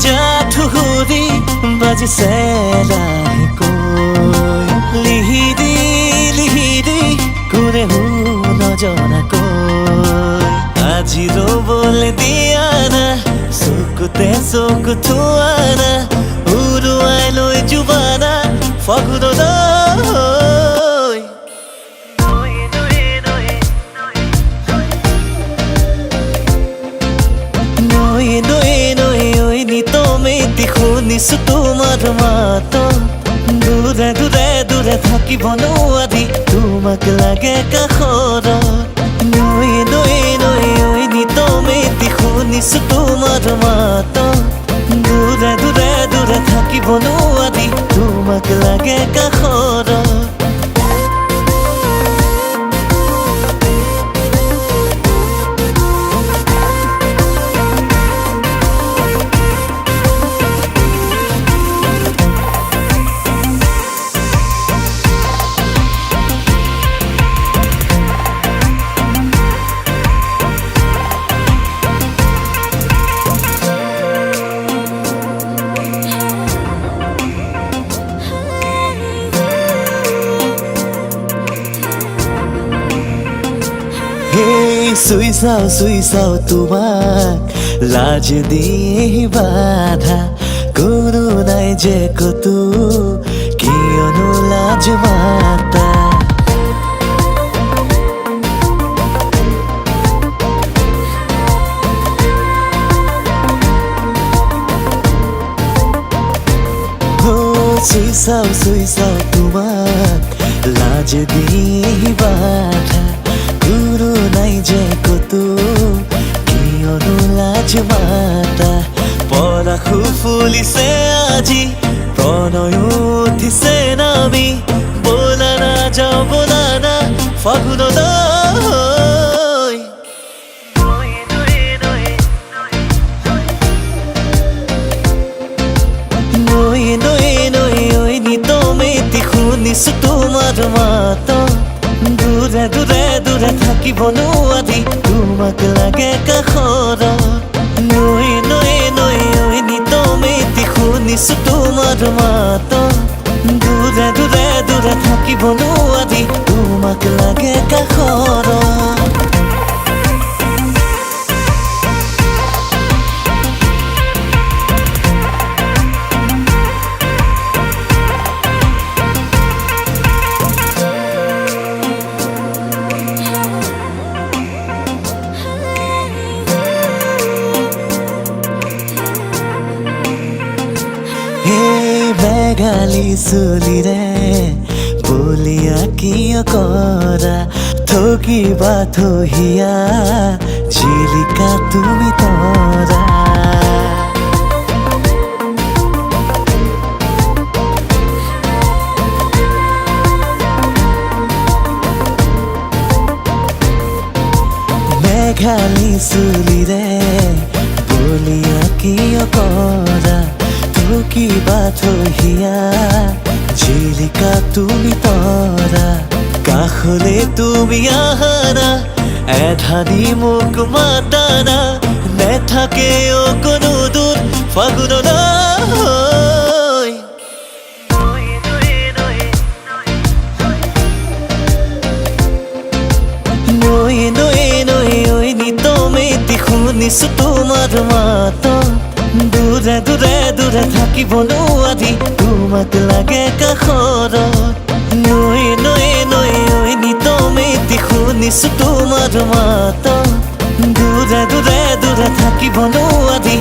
যা ঠুহুৰি বাজিছে লাহেকৈ লিহিৰি লিহিৰি কোনেও নজনাকৈ আজি ৰ'বলৈ দিয়া না চকুতে চকু থোৱা না উৰুৱাই লৈ জুবানা ফাগুনলৈ নয়ে নয়ে নয়ে ঐ নিতমেতি শুনিছো তোমাৰ মাত দূৰে দূৰে দূৰে থাকিব নোৱাৰি তোমাক লাগে কাষৰত নয়ে নয়ে নয়ে ঐ নিতমেতি শুনিছো তোমাৰ মাত দূৰে দূৰে দূৰে থাকিব নোৱাৰি তোমাক লাগে কাষৰত চুই চাও তোমাক লাজ দিয়ে বাধা কোনো নাই যে কতো কিয়নো লাজ মাতা চুই চাও তোমাক লাজ দিয়ে বাধা কোনো নাই যে কতো কিয়নো লাজ মাতা পৰাশু ফুলিছে আজি প্ৰণয় উঠিছে নামি বলা না যাও বলা না ফাগুনলৈ নয়ে নয়ে নয়ে ঐ নিতমেতি শুনিছো তোমাৰ মাত দূৰে দূৰে দূৰে থাকিব নোৱাৰি তোমাক লাগে কাষৰত নয়ে নয়ে নয়ে ঐ নিতমেতি শুনিছো তোমাৰ মাত দূৰে দূৰে দূৰে থাকিব নোৱাৰি তোমাক লাগে কাষৰত বেগালি চুলিৰে বলিয়া কিয় কৰা ঠগিবা থহিয়া জিলিকা তুমি তৰা মেঘালি চুলিৰে বলিয়া কিয় কৰা কিবা থহিয়া জিলিকা তুমি তৰা কাষলে তুমি আহানা এধানি মোক মাতানা নেথাকে কোনো দূৰ ফাগুনলৈ নয়ে নয়ে নয়ে ঐ নিতমেতি শুনিছো তোমাৰ মাত দূৰে দূৰে দূৰে থাকিব নোৱাৰি তোমাক লাগে কাষৰত নয়ে নয়ে নয়ে ঐ নিতমেতি শুনিছো তোমাৰ মাত দূৰে দূৰে দূৰে থাকিব নোৱাৰি